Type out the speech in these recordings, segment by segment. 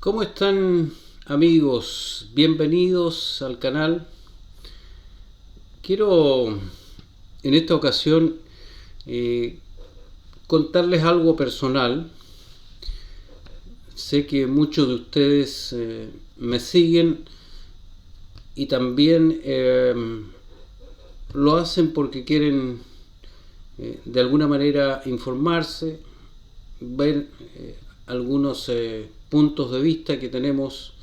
¿Cómo están, amigos? Bienvenidos al canal. Quiero en esta ocasión eh, contarles algo personal. Sé que muchos de ustedes me siguen y también lo hacen porque quieren de alguna manera informarse, ver algunos puntos de vista que tenemos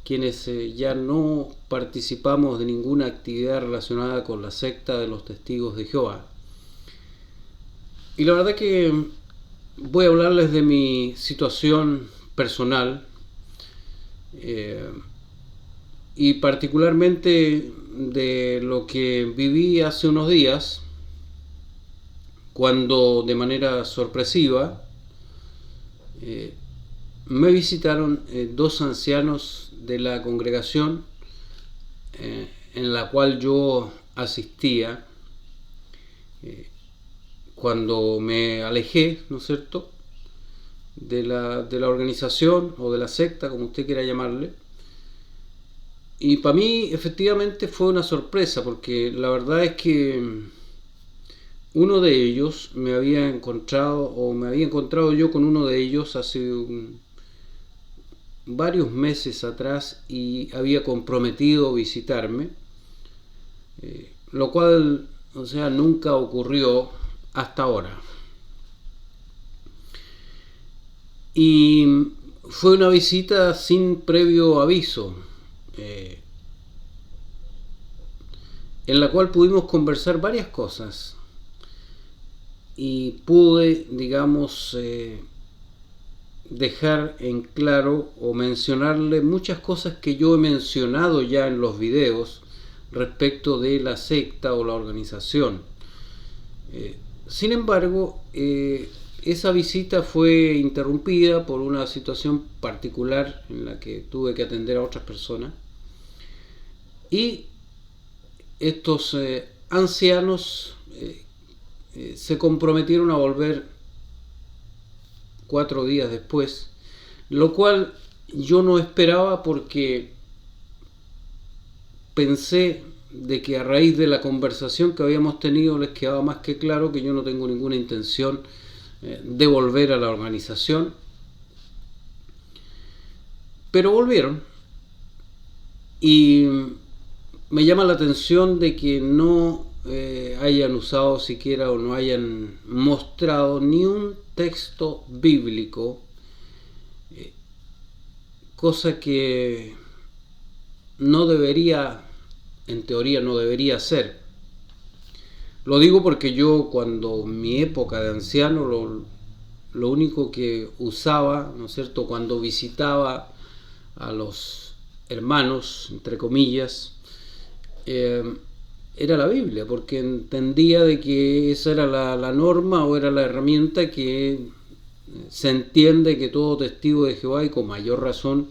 quienes ya no participamos de ninguna actividad relacionada con la secta de los testigos de Jehová. Y la verdad que voy a hablarles de mi situación personal y particularmente de lo que viví hace unos días cuando de manera sorpresiva me visitaron dos ancianos de la congregación en la cual yo asistía cuando me alejé, ¿no es cierto?, de la organización o de la secta, como usted quiera llamarle. Y para mí efectivamente fue una sorpresa, porque la verdad es que uno de ellos me había encontrado yo con uno de ellos hace varios meses atrás y había comprometido visitarme, lo cual, nunca ocurrió hasta ahora. Y fue una visita sin previo aviso, en la cual pudimos conversar varias cosas y pude, dejar en claro o mencionarle muchas cosas que yo he mencionado ya en los videos respecto de la secta o la organización. Sin embargo, esa visita fue interrumpida por una situación particular en la que tuve que atender a otras personas y estos ancianos se comprometieron a volver 4 días después, lo cual yo no esperaba porque pensé de que a raíz de la conversación que habíamos tenido les quedaba más que claro que yo no tengo ninguna intención de volver a la organización. Pero volvieron y me llama la atención de que no hayan usado siquiera o no hayan mostrado ni un texto bíblico, cosa que no debería, en teoría no debería ser. Lo digo porque yo cuando en mi época de anciano lo único que usaba, ¿no es cierto?, cuando visitaba a los hermanos, entre comillas, era la Biblia, porque entendía de que esa era la norma o era la herramienta que se entiende que todo testigo de Jehová, y con mayor razón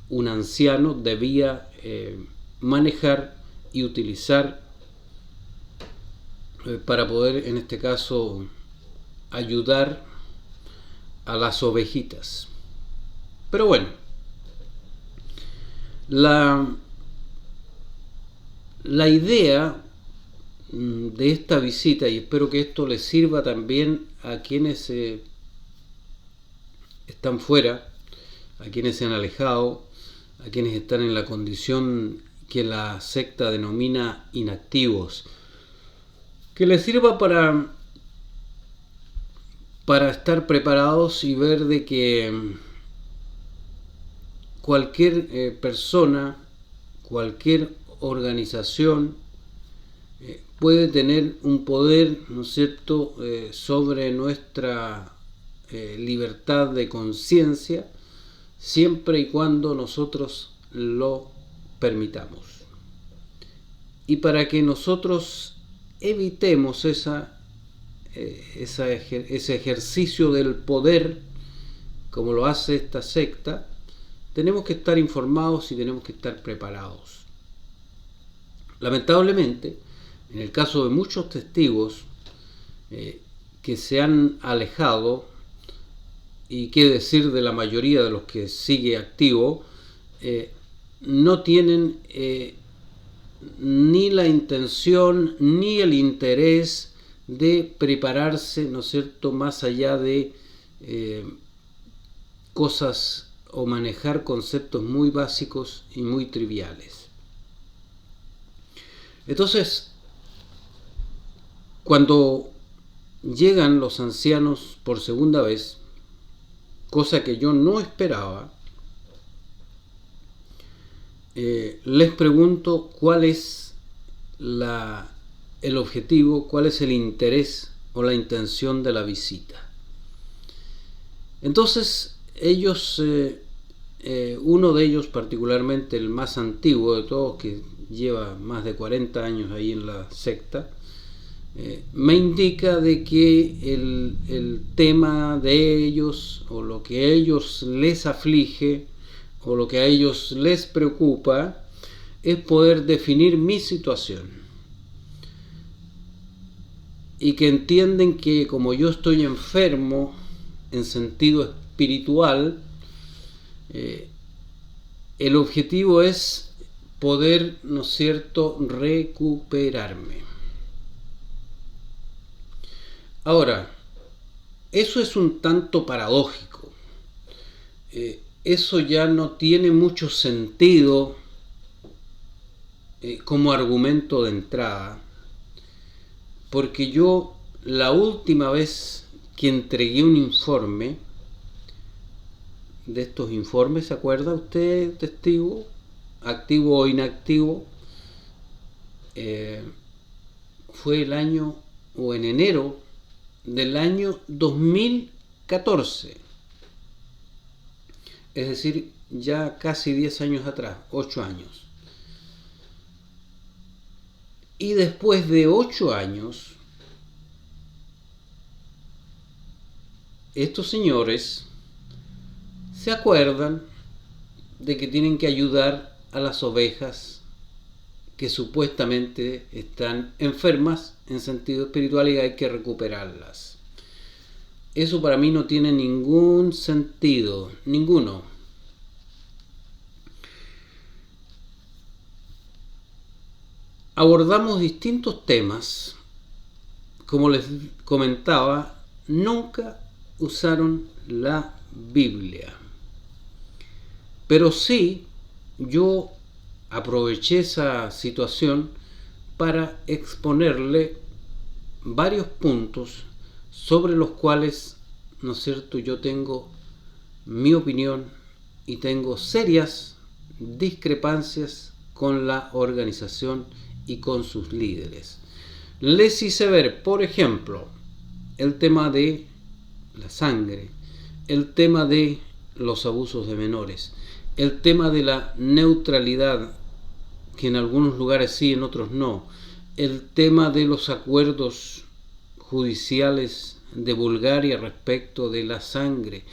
un anciano, debía manejar y utilizar para poder, en este caso, ayudar a las ovejitas. Pero bueno, la idea de esta visita, y espero que esto les sirva también a quienes están fuera, a quienes se han alejado, a quienes están en la condición que la secta denomina inactivos, que les sirva para estar preparados y ver de que cualquier persona, cualquier organización puede tener un poder, ¿no es cierto?, sobre nuestra libertad de conciencia, siempre y cuando nosotros lo permitamos. Y para que nosotros evitemos ese ejercicio del poder, como lo hace esta secta, tenemos que estar informados y tenemos que estar preparados. Lamentablemente, en el caso de muchos testigos que se han alejado y qué decir de la mayoría de los que sigue activo, no tienen ni la intención ni el interés de prepararse, ¿no es cierto?, más allá de cosas o manejar conceptos muy básicos y muy triviales. Entonces, cuando llegan los ancianos por segunda vez, cosa que yo no esperaba, les pregunto cuál es el objetivo, cuál es el interés o la intención de la visita. Entonces ellos, uno de ellos particularmente, el más antiguo de todos, que lleva más de 40 años ahí en la secta, me indica de que el tema de ellos, o lo que a ellos les aflige, o lo que a ellos les preocupa, es poder definir mi situación. Y que entienden que como yo estoy enfermo en sentido espiritual, el objetivo es poder, ¿no es cierto?, recuperarme. Ahora, eso es un tanto paradójico. Eso ya no tiene mucho sentido como argumento de entrada, porque yo la última vez que entregué un informe, de estos informes, ¿se acuerda usted, testigo? Activo o inactivo, fue el año, o en enero del año 2014, es decir, ya casi 10 años atrás, 8 años. Y después de 8 años, estos señores se acuerdan de que tienen que ayudar a las ovejas que supuestamente están enfermas en sentido espiritual y hay que recuperarlas. Eso para mí no tiene ningún sentido, ninguno. Abordamos distintos temas. Como les comentaba, nunca usaron la Biblia. Pero sí, yo aproveché esa situación para exponerle varios puntos sobre los cuales, ¿no es cierto?, yo tengo mi opinión y tengo serias discrepancias con la organización y con sus líderes. Les hice ver, por ejemplo, el tema de la sangre, el tema de los abusos de menores, el tema de la neutralidad, que en algunos lugares sí, en otros no, el tema de los acuerdos judiciales de Bulgaria respecto de la sangre,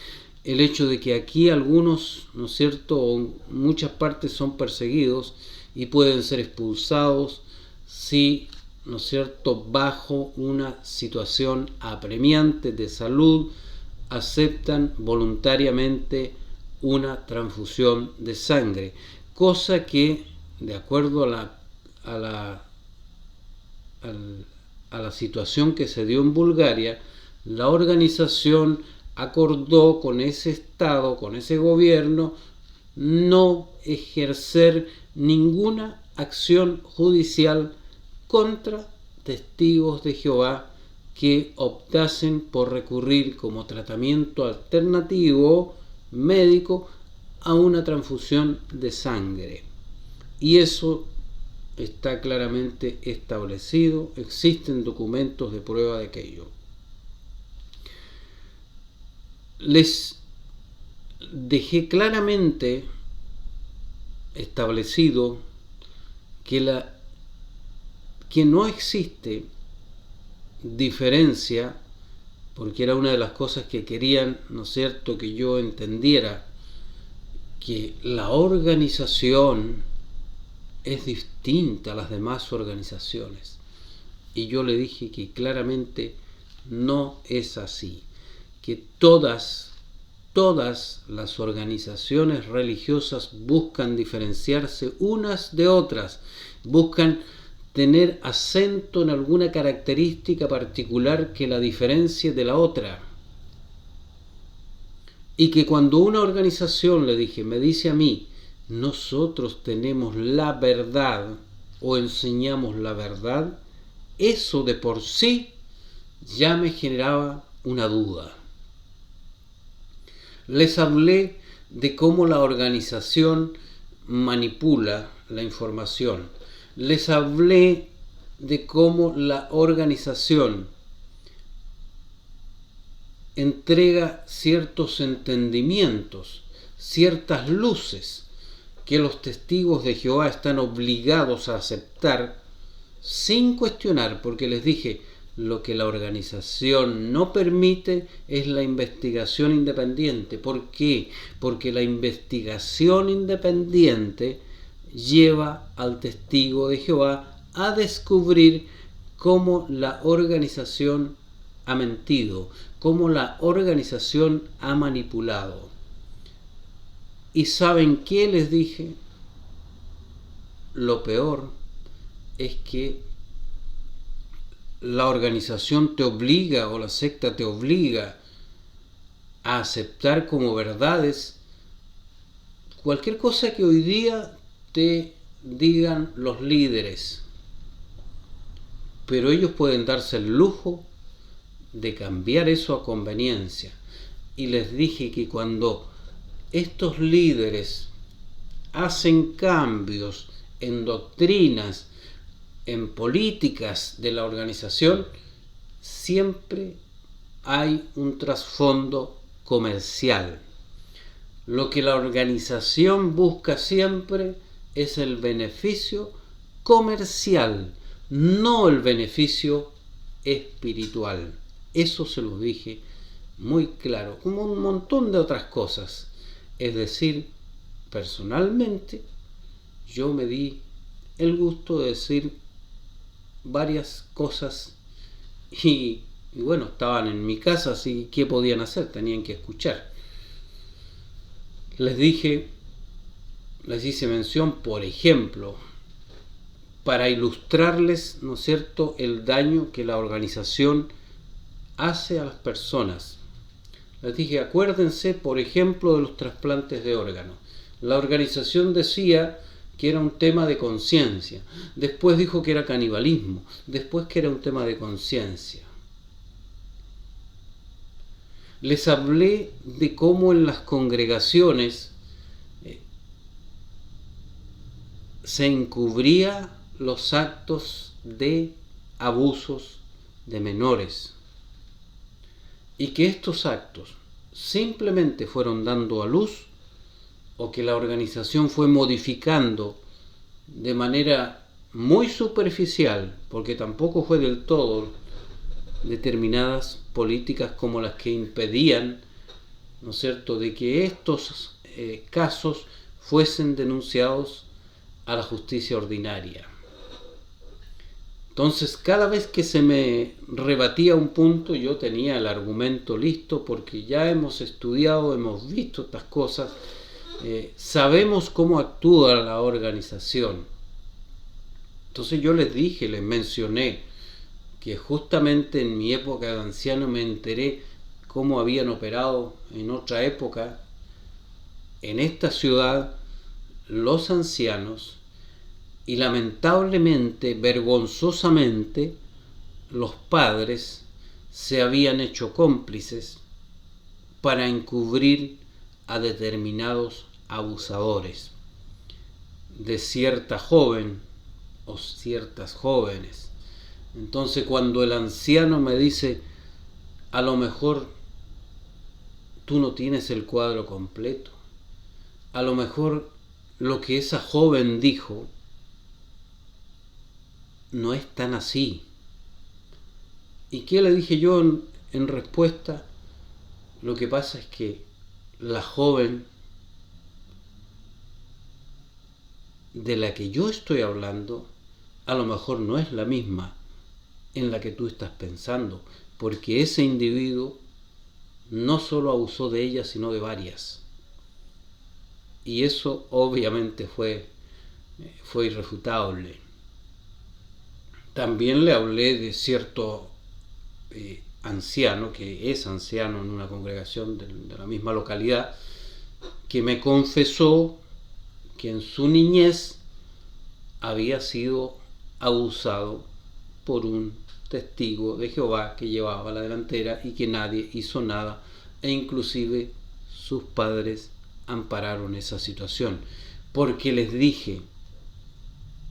el hecho de que aquí algunos, ¿no es cierto?, o en muchas partes son perseguidos y pueden ser expulsados si, ¿no es cierto?, bajo una situación apremiante de salud aceptan voluntariamente una transfusión de sangre, cosa que, de acuerdo a la situación que se dio en Bulgaria, la organización acordó con ese Estado, con ese gobierno, no ejercer ninguna acción judicial contra testigos de Jehová que optasen por recurrir como tratamiento alternativo médico a una transfusión de sangre. Y eso está claramente establecido, existen documentos de prueba de aquello. Les dejé claramente establecido que no existe diferencia, porque era una de las cosas que querían, ¿no es cierto?, que yo entendiera, que la organización es distinta a las demás organizaciones. Y yo le dije que claramente no es así, que todas todas las organizaciones religiosas buscan diferenciarse unas de otras, buscan tener acento en alguna característica particular que la diferencie de la otra. Y que cuando una organización, me dice a mí, nosotros tenemos la verdad o enseñamos la verdad, eso de por sí ya me generaba una duda. Les hablé de cómo la organización manipula la información. Les hablé de cómo la organización entrega ciertos entendimientos, ciertas luces que los testigos de Jehová están obligados a aceptar sin cuestionar, porque les dije, lo que la organización no permite es la investigación independiente. ¿Por qué? Porque la investigación independiente lleva al testigo de Jehová a descubrir cómo la organización ha mentido, cómo la organización ha manipulado. ¿Y saben qué les dije? Lo peor es que la organización te obliga, o la secta te obliga a aceptar como verdades cualquier cosa que hoy día te digan los líderes. Pero ellos pueden darse el lujo de cambiar eso a conveniencia. Y les dije que cuando estos líderes hacen cambios en doctrinas, en políticas de la organización, siempre hay un trasfondo comercial. Lo que la organización busca siempre es el beneficio comercial, no el beneficio espiritual. Eso se los dije muy claro, como un montón de otras cosas. Es decir, personalmente, yo me di el gusto de decir varias cosas y bueno, estaban en mi casa, así que ¿qué podían hacer? Tenían que escuchar. Les hice mención, por ejemplo, para ilustrarles, ¿no es cierto?, el daño que la organización hace a las personas. Les dije, acuérdense, por ejemplo, de los trasplantes de órganos. La organización decía que era un tema de conciencia, después dijo que era canibalismo, después que era un tema de conciencia. Les hablé de cómo en las congregaciones se encubría los actos de abusos de menores y que estos actos simplemente fueron dando a luz o que la organización fue modificando de manera muy superficial, porque tampoco fue del todo, determinadas políticas como las que impedían, ¿no es cierto?, de que estos casos fuesen denunciados a la justicia ordinaria. Entonces, cada vez que se me rebatía un punto, yo tenía el argumento listo, porque ya hemos estudiado, hemos visto estas cosas, sabemos cómo actúa la organización. Entonces yo les dije, les mencioné que justamente en mi época de anciano me enteré cómo habían operado en otra época en esta ciudad los ancianos, y lamentablemente, vergonzosamente, los padres se habían hecho cómplices para encubrir a determinados abusadores de cierta joven o ciertas jóvenes. Entonces, cuando el anciano me dice, a lo mejor tú no tienes el cuadro completo, a lo mejor lo que esa joven dijo no es tan así. ¿Y qué le dije yo en respuesta? Lo que pasa es que la joven de la que yo estoy hablando a lo mejor no es la misma en la que tú estás pensando, porque ese individuo no solo abusó de ella, sino de varias. Y eso obviamente fue irrefutable. También le hablé de cierto anciano, que es anciano en una congregación de la misma localidad, que me confesó que en su niñez había sido abusado por un testigo de Jehová que llevaba la delantera y que nadie hizo nada, e inclusive sus padres ampararon esa situación, porque les dije: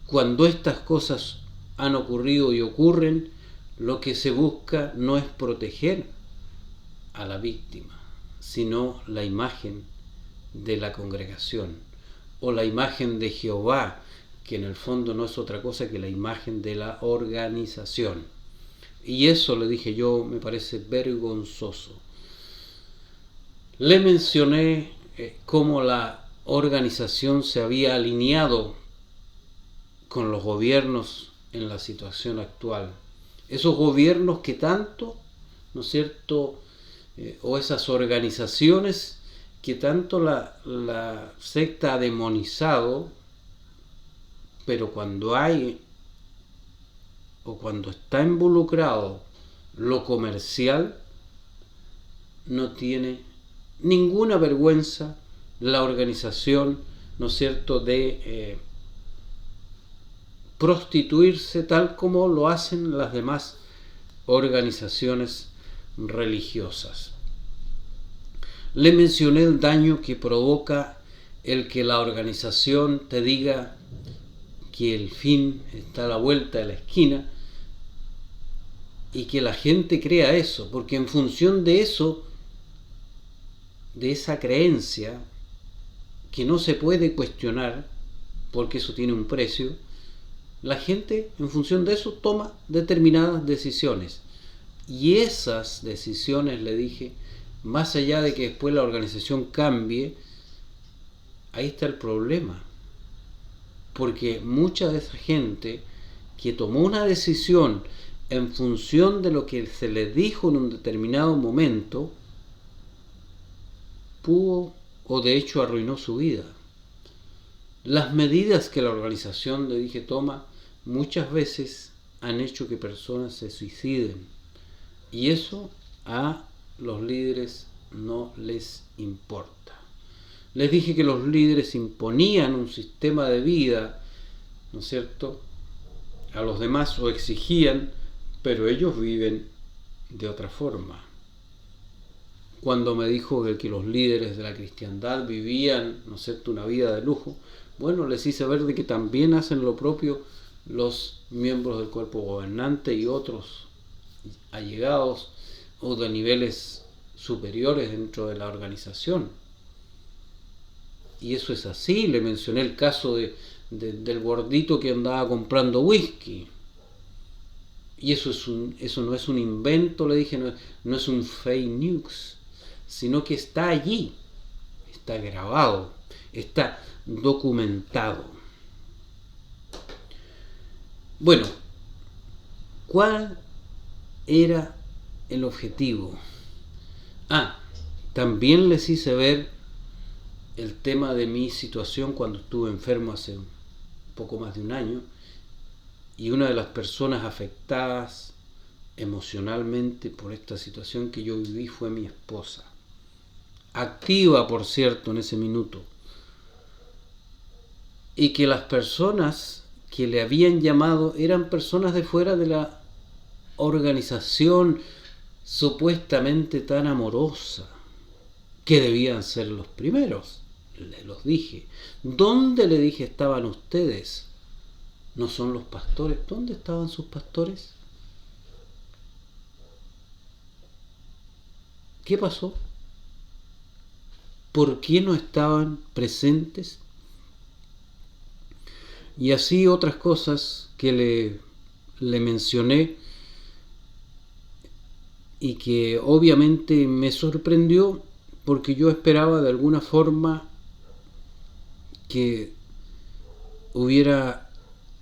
cuando estas cosas han ocurrido y ocurren, lo que se busca no es proteger a la víctima, sino la imagen de la congregación o la imagen de Jehová, que en el fondo no es otra cosa que la imagen de la organización. Y eso, le dije yo, me parece vergonzoso. Le mencioné cómo la organización se había alineado con los gobiernos en la situación actual. Esos gobiernos que tanto, ¿no es cierto?, o esas organizaciones que tanto la secta ha demonizado, pero cuando hay o cuando está involucrado lo comercial, no tiene ninguna vergüenza la organización, ¿no es cierto?, de prostituirse tal como lo hacen las demás organizaciones religiosas. Le mencioné el daño que provoca el que la organización te diga que el fin está a la vuelta de la esquina y que la gente crea eso, porque en función de eso, de esa creencia que no se puede cuestionar, porque eso tiene un precio, la gente en función de eso toma determinadas decisiones. Y esas decisiones, le dije, más allá de que después la organización cambie, ahí está el problema. Porque mucha de esa gente que tomó una decisión en función de lo que se le dijo en un determinado momento, pudo o de hecho arruinó su vida. Las medidas que la organización, le dije, toma, muchas veces han hecho que personas se suiciden. Y eso a los líderes no les importa. Les dije que los líderes imponían un sistema de vida, ¿no es cierto?, a los demás, o exigían, pero ellos viven de otra forma. Cuando me dijo que los líderes de la cristiandad vivían, ¿no es cierto?, una vida de lujo, bueno, les hice ver de que también hacen lo propio los miembros del cuerpo gobernante y otros allegados o de niveles superiores dentro de la organización. Y eso es así. Le mencioné el caso del gordito que andaba comprando whisky. Y eso no es un invento, le dije, no es un fake news, sino que está allí, está grabado, está documentado. Bueno, ¿cuál era el objetivo? También les hice ver el tema de mi situación cuando estuve enfermo hace un poco más de un año, y una de las personas afectadas emocionalmente por esta situación que yo viví fue mi esposa, activa, por cierto, en ese minuto, y que las personas que le habían llamado eran personas de fuera de la organización supuestamente tan amorosa, que debían ser los primeros. Le los dije. ¿Dónde, le dije, estaban ustedes? ¿No son los pastores? ¿Dónde estaban sus pastores? ¿Qué pasó? ¿Por qué no estaban presentes? Y así otras cosas que le mencioné y que obviamente me sorprendió, porque yo esperaba de alguna forma que hubiera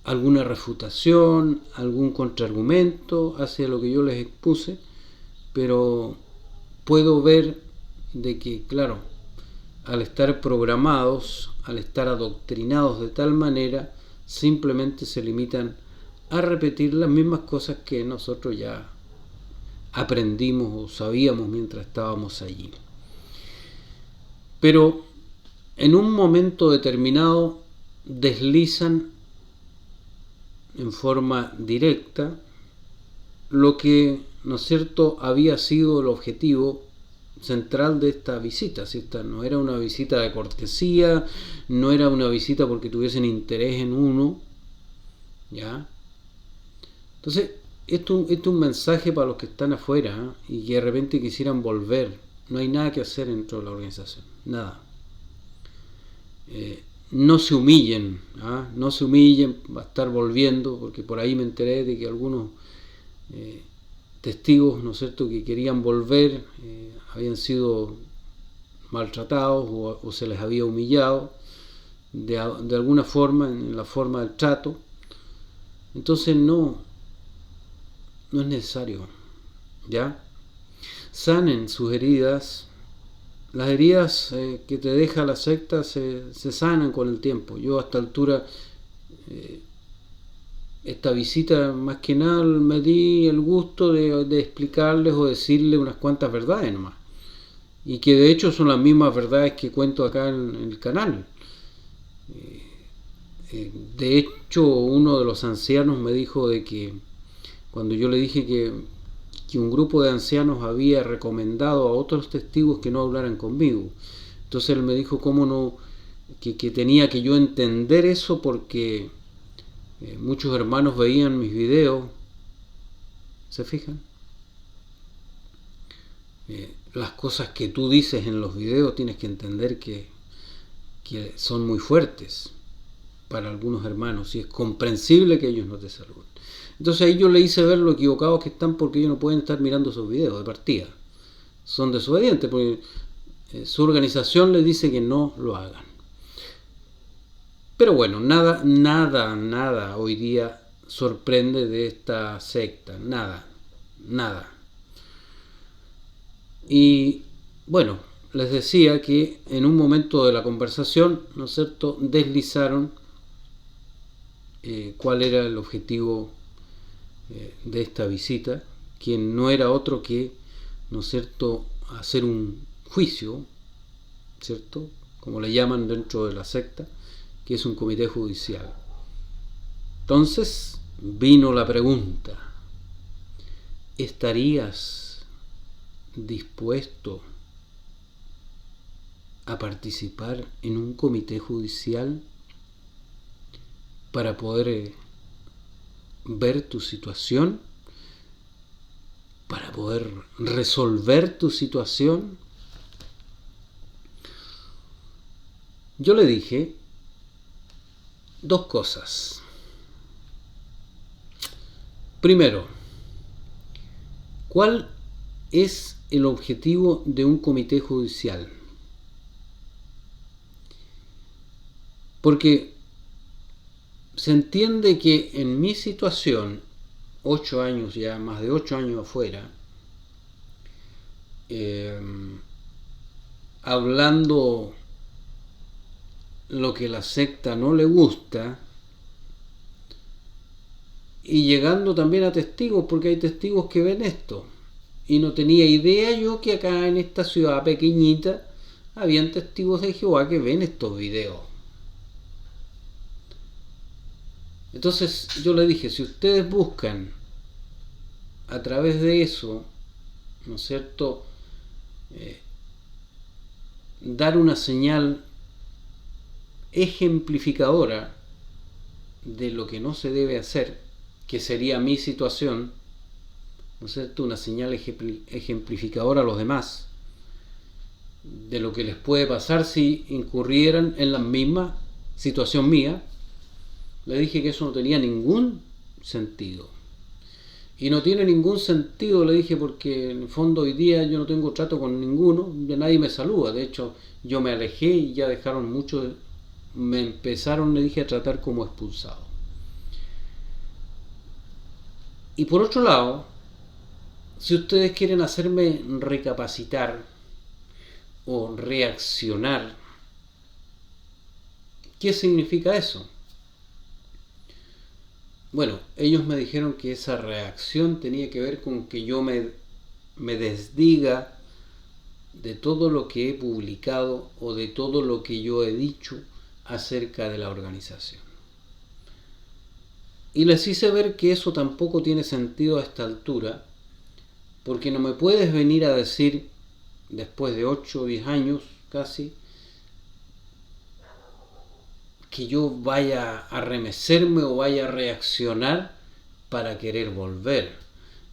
alguna refutación, algún contraargumento hacia lo que yo les expuse, pero puedo ver de que, claro, al estar programados, al estar adoctrinados de tal manera, simplemente se limitan a repetir las mismas cosas que nosotros ya aprendimos o sabíamos mientras estábamos allí. Pero en un momento determinado deslizan en forma directa lo que, ¿no es cierto?, había sido el objetivo central de esta visita. Si esta no era una visita de cortesía, no era una visita porque tuviesen interés en uno, ¿ya? Entonces, esto es un mensaje para los que están afuera, ¿eh? Y que de repente quisieran volver. No hay nada que hacer dentro de la organización, nada. No se humillen, ¿ah? No se humillen, va a estar volviendo, porque por ahí me enteré de que algunos testigos, ¿no es cierto?, que querían volver, habían sido maltratados o se les había humillado de alguna forma, en la forma del trato. Entonces no es necesario, ¿ya? Sanen sus heridas. Las heridas que te deja la secta se sanan con el tiempo. Yo a esta altura, esta visita, más que nada me di el gusto de explicarles o decirles unas cuantas verdades nomás. Y que de hecho son las mismas verdades que cuento acá en el canal. De hecho, uno de los ancianos me dijo de que cuando yo le dije que un grupo de ancianos había recomendado a otros testigos que no hablaran conmigo. Entonces él me dijo cómo no, que tenía que yo entender eso porque muchos hermanos veían mis videos. ¿Se fijan? Las cosas que tú dices en los videos tienes que entender que son muy fuertes para algunos hermanos y es comprensible que ellos no te saluden. Entonces ahí yo le hice ver lo equivocados que están porque ellos no pueden estar mirando esos videos de partida. Son desobedientes porque su organización les dice que no lo hagan. Pero bueno, nada hoy día sorprende de esta secta. Nada. Y bueno, les decía que en un momento de la conversación, ¿no es cierto?, deslizaron cuál era el objetivo de esta visita, que no era otro que, ¿no es cierto?, hacer un juicio, ¿cierto?, como le llaman dentro de la secta, que es un comité judicial. Entonces vino la pregunta: ¿estarías dispuesto a participar en un comité judicial para poder ver tu situación, para poder resolver tu situación? Yo le dije dos cosas. Primero, ¿cuál es el objetivo de un comité judicial? Porque se entiende que en mi situación, 8 años ya, más de 8 años afuera, hablando lo que la secta no le gusta y llegando también a testigos, porque hay testigos que ven esto. Y no tenía idea yo que acá en esta ciudad pequeñita habían testigos de Jehová que ven estos videos. Entonces yo le dije, si ustedes buscan a través de eso, ¿no es cierto?, dar una señal ejemplificadora de lo que no se debe hacer, que sería mi situación, ¿no es cierto?, una señal ejemplificadora a los demás de lo que les puede pasar si incurrieran en la misma situación mía. Le dije que eso no tenía ningún sentido. Y no tiene ningún sentido, le dije, porque en el fondo hoy día yo no tengo trato con ninguno, ya nadie me saluda. De hecho, yo me alejé y ya dejaron muchos, me empezaron, le dije, a tratar como expulsado. Y por otro lado, si ustedes quieren hacerme recapacitar o reaccionar, ¿qué significa eso? Bueno, ellos me dijeron que esa reacción tenía que ver con que yo me desdiga de todo lo que he publicado o de todo lo que yo he dicho acerca de la organización. Y les hice ver que eso tampoco tiene sentido a esta altura, porque no me puedes venir a decir, después de 8 o 10 años casi, que yo vaya a remecerme o vaya a reaccionar para querer volver,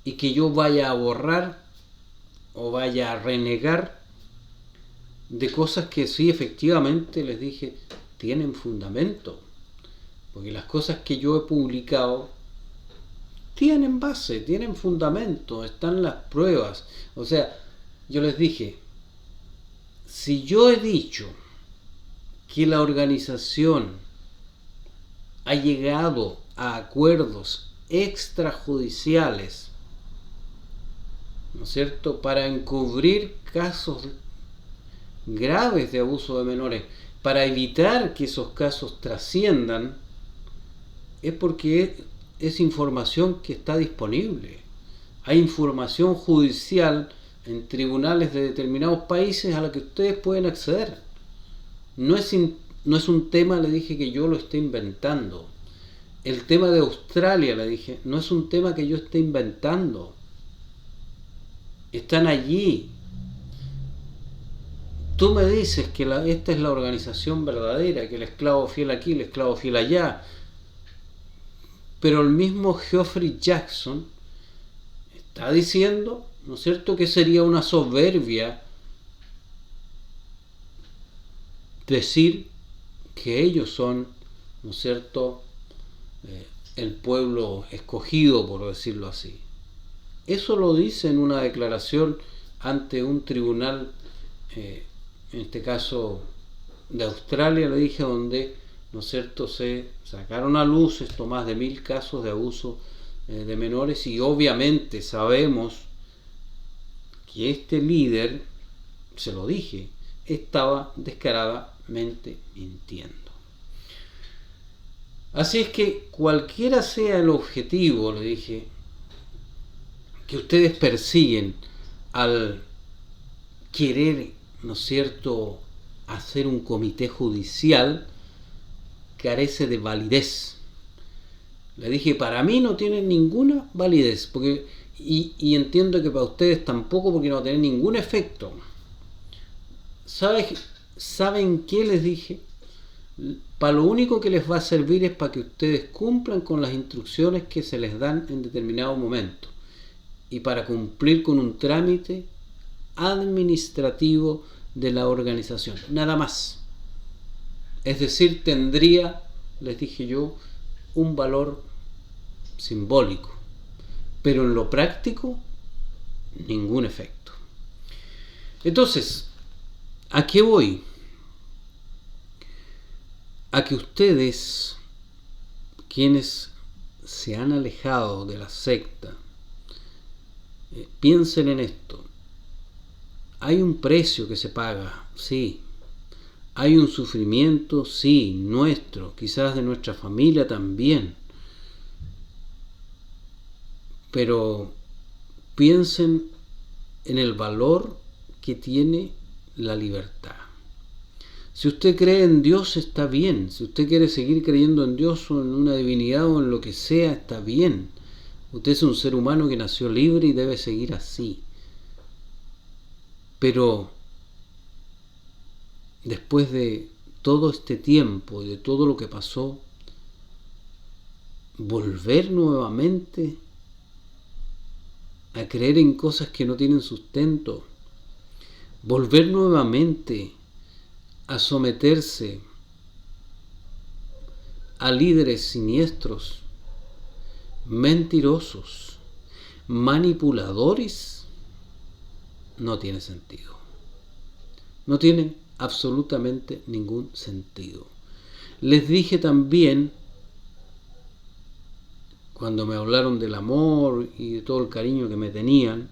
y que yo vaya a borrar o vaya a renegar de cosas que sí, efectivamente, les dije, tienen fundamento, porque las cosas que yo he publicado tienen base, tienen fundamento, están las pruebas. O sea, yo les dije, si yo he dicho que la organización ha llegado a acuerdos extrajudiciales, ¿no es cierto?, para encubrir casos graves de abuso de menores, para evitar que esos casos trasciendan, es porque es información que está disponible. Hay información judicial en tribunales de determinados países a la que ustedes pueden acceder. No es un tema, le dije, que yo lo esté inventando. El tema de Australia, le dije, no es un tema que yo esté inventando. Están allí. Tú me dices que esta es la organización verdadera, que el esclavo fiel aquí, el esclavo fiel allá. Pero el mismo Geoffrey Jackson está diciendo, ¿no es cierto?, que sería una soberbia decir que ellos son, ¿no es cierto?, el pueblo escogido, por decirlo así. Eso lo dice en una declaración ante un tribunal, en este caso de Australia, le dije, donde, ¿no es cierto?, se sacaron a luz esto, más de 1000 casos de abuso de menores, y obviamente sabemos que este líder, se lo dije, estaba descaradamente mintiendo. Así es que cualquiera sea el objetivo, le dije, que ustedes persiguen al querer, ¿no es cierto?, hacer un comité judicial, carece de validez. Le dije, para mí no tiene ninguna validez, porque y entiendo que para ustedes tampoco, porque no va a tener ningún efecto. ¿Saben qué les dije? Para lo único que les va a servir es para que ustedes cumplan con las instrucciones que se les dan en determinado momento, y para cumplir con un trámite administrativo de la organización, nada más. Es decir, tendría, les dije yo, un valor simbólico, pero en lo práctico ningún efecto. Entonces, ¿a qué voy? A que ustedes, quienes se han alejado de la secta, piensen en esto. Hay un precio que se paga, sí. Hay un sufrimiento, sí, nuestro, quizás de nuestra familia también. Pero piensen en el valor que tiene la libertad. Si usted cree en Dios, está bien. Si usted quiere seguir creyendo en Dios o en una divinidad o en lo que sea, está bien. Usted es un ser humano que nació libre y debe seguir así. Pero después de todo este tiempo y de todo lo que pasó, volver nuevamente a creer en cosas que no tienen sustento, volver nuevamente a someterse a líderes siniestros, mentirosos, manipuladores, no tiene sentido. No tiene absolutamente ningún sentido. Les dije también cuando me hablaron del amor y de todo el cariño que me tenían,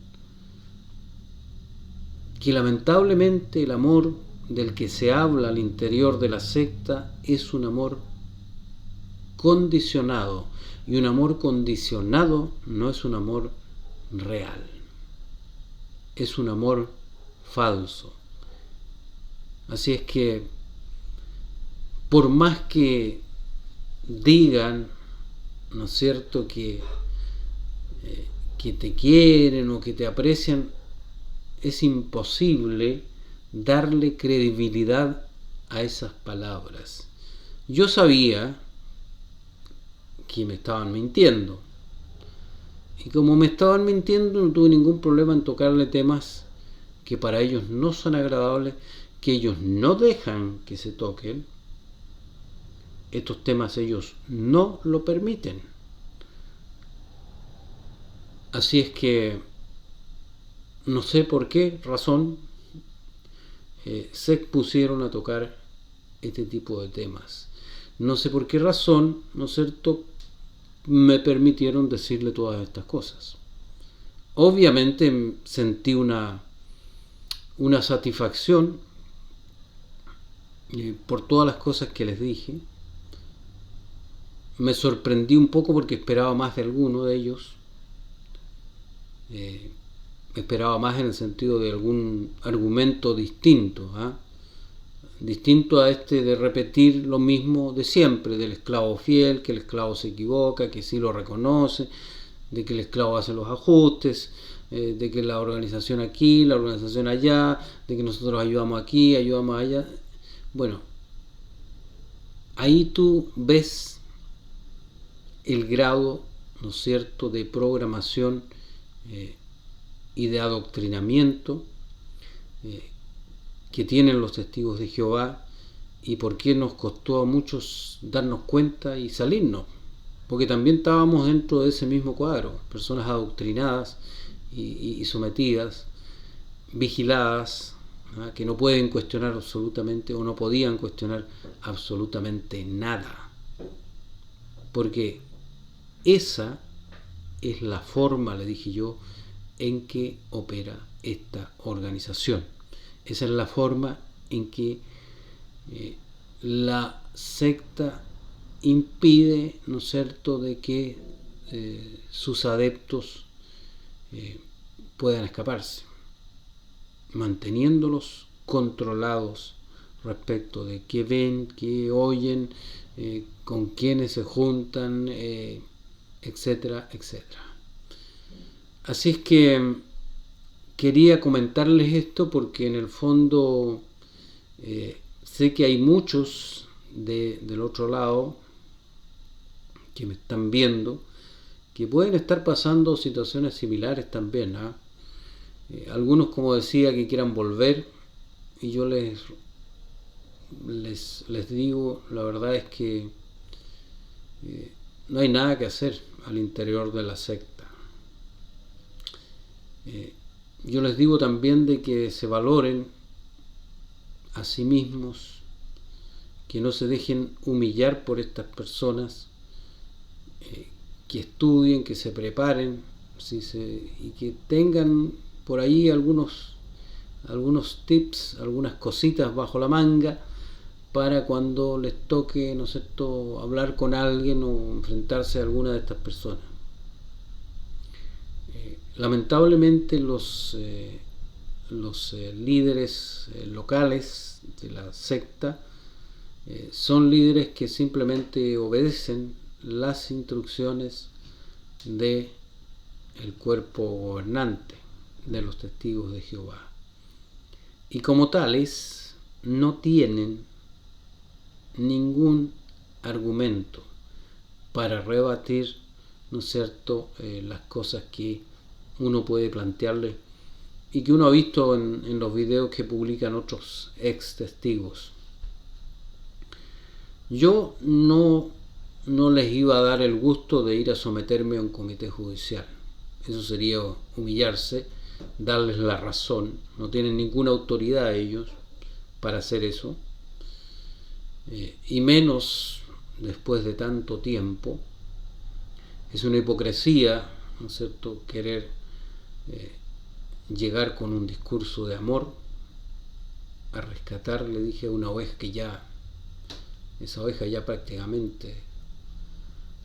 que lamentablemente el amor del que se habla al interior de la secta es un amor condicionado, y un amor condicionado no es un amor real, es un amor falso. Así es que por más que digan, ¿no es cierto?, que te quieren o que te aprecian, es imposible darle credibilidad a esas palabras. Yo sabía que me estaban mintiendo, y como me estaban mintiendo, no tuve ningún problema en tocarle temas que para ellos no son agradables, que ellos no dejan que se toquen. Estos temas ellos no lo permiten. Así es que no sé por qué razón se pusieron a tocar este tipo de temas. No sé por qué razón, ¿no es cierto?, me permitieron decirle todas estas cosas. Obviamente sentí una satisfacción por todas las cosas que les dije. Me sorprendí un poco porque esperaba más de alguno de ellos. Esperaba más en el sentido de algún argumento distinto, distinto a este de repetir lo mismo de siempre, del esclavo fiel, que el esclavo se equivoca, que sí lo reconoce, de que el esclavo hace los ajustes, de que la organización aquí, la organización allá, de que nosotros ayudamos aquí, ayudamos allá. Bueno, ahí tú ves el grado, ¿no es cierto?, de programación y de adoctrinamiento que tienen los testigos de Jehová, y por qué nos costó a muchos darnos cuenta y salirnos, porque también estábamos dentro de ese mismo cuadro, personas adoctrinadas y sometidas, vigiladas, que no pueden cuestionar absolutamente, o no podían cuestionar absolutamente nada, porque esa es la forma, le dije yo, en que opera esta organización. Esa es la forma en que la secta impide, ¿no es cierto?, de que sus adeptos puedan escaparse, manteniéndolos controlados respecto de qué ven, qué oyen, con quiénes se juntan, etcétera, etcétera. Así es que quería comentarles esto porque en el fondo sé que hay muchos del otro lado que me están viendo que pueden estar pasando situaciones similares también. Algunos, como decía, que quieran volver, y yo les digo, la verdad es que no hay nada que hacer al interior de la secta. Yo les digo también de que se valoren a sí mismos, que no se dejen humillar por estas personas, que estudien, que se preparen, y que tengan por ahí algunos tips, algunas cositas bajo la manga para cuando les toque, ¿no es cierto?, hablar con alguien o enfrentarse a alguna de estas personas. Lamentablemente los líderes locales de la secta son líderes que simplemente obedecen las instrucciones del cuerpo gobernante de los testigos de Jehová, y como tales no tienen ningún argumento para rebatir, ¿no es cierto?, las cosas que uno puede plantearle y que uno ha visto en los videos que publican otros ex testigos. Yo no les iba a dar el gusto de ir a someterme a un comité judicial. Eso sería humillarse, darles la razón. No tienen ninguna autoridad ellos para hacer eso, y menos después de tanto tiempo. Es una hipocresía, ¿no es cierto?, querer llegar con un discurso de amor a rescatar, le dije, a una oveja que ya, esa oveja ya prácticamente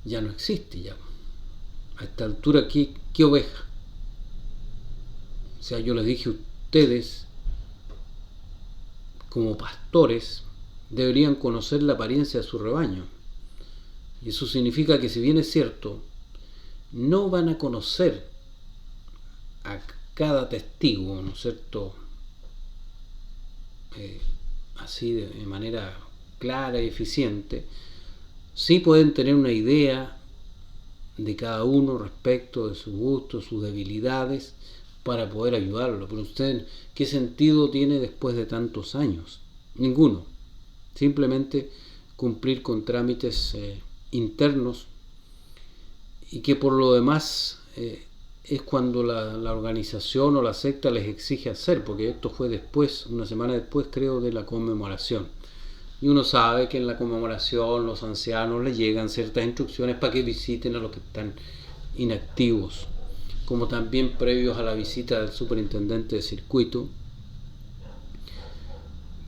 ya no existe ya. A esta altura, ¿qué oveja? O sea, yo les dije, ustedes, como pastores, deberían conocer la apariencia de su rebaño. Y eso significa que, si bien es cierto, no van a conocer a cada testigo, ¿no es cierto?, así de manera clara y eficiente, sí pueden tener una idea de cada uno respecto de sus gustos, sus debilidades, para poder ayudarlo. Pero usted, ¿qué sentido tiene después de tantos años? Ninguno. Simplemente cumplir con trámites internos, y que por lo demás es cuando la organización o la secta les exige hacer, porque esto fue después, una semana después creo, de la conmemoración. Y uno sabe que en la conmemoración los ancianos les llegan ciertas instrucciones para que visiten a los que están inactivos, como también previos a la visita del superintendente de circuito,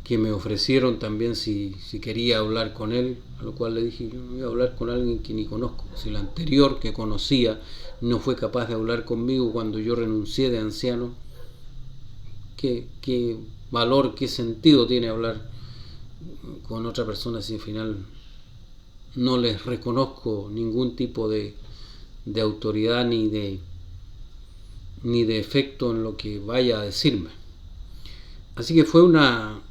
que me ofrecieron también si quería hablar con él, a lo cual le dije, yo no voy a hablar con alguien que ni conozco. Si el anterior que conocía no fue capaz de hablar conmigo cuando yo renuncié de anciano, ¿qué valor, qué sentido tiene hablar con otra persona si al final no les reconozco ningún tipo de autoridad ni de efecto en lo que vaya a decirme? Así que fue una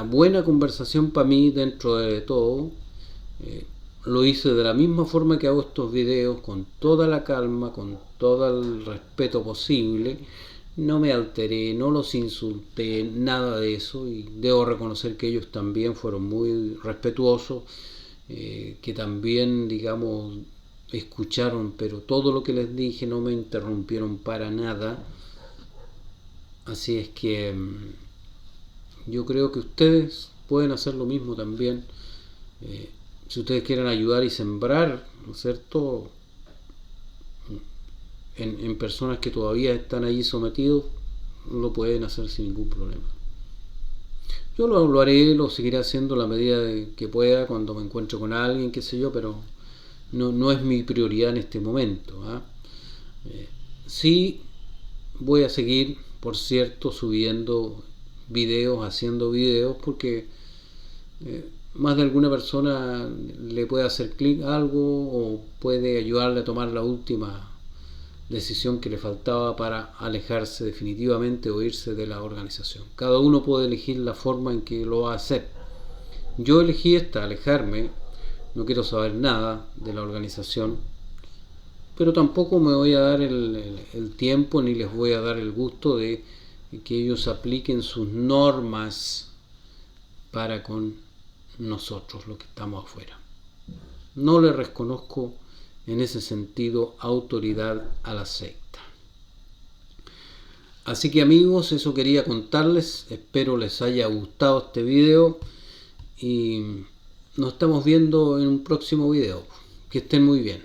buena conversación para mí dentro de todo. Lo hice de la misma forma que hago estos videos, con toda la calma, con todo el respeto posible. No me alteré, no los insulté, nada de eso, y debo reconocer que ellos también fueron muy respetuosos, que también, digamos, escucharon, pero todo lo que les dije, no me interrumpieron para nada. Así es que yo creo que ustedes pueden hacer lo mismo también. Si ustedes quieren ayudar y sembrar, ¿no es cierto?, en personas que todavía están allí sometidos, lo pueden hacer sin ningún problema. Yo lo haré, lo seguiré haciendo a la medida que pueda, cuando me encuentre con alguien, qué sé yo, pero no es mi prioridad en este momento. Sí voy a seguir, por cierto, subiendo videos, haciendo videos, porque más de alguna persona le puede hacer clic a algo, o puede ayudarle a tomar la última decisión que le faltaba para alejarse definitivamente o irse de la organización. Cada uno puede elegir la forma en que lo va a hacer. Yo elegí alejarme. No quiero saber nada de la organización, pero tampoco me voy a dar el tiempo, ni les voy a dar el gusto de que ellos apliquen sus normas para con nosotros, los que estamos afuera. No le reconozco en ese sentido autoridad a la secta. Así que, amigos, eso quería contarles. Espero les haya gustado este video, y nos estamos viendo en un próximo video. Que estén muy bien.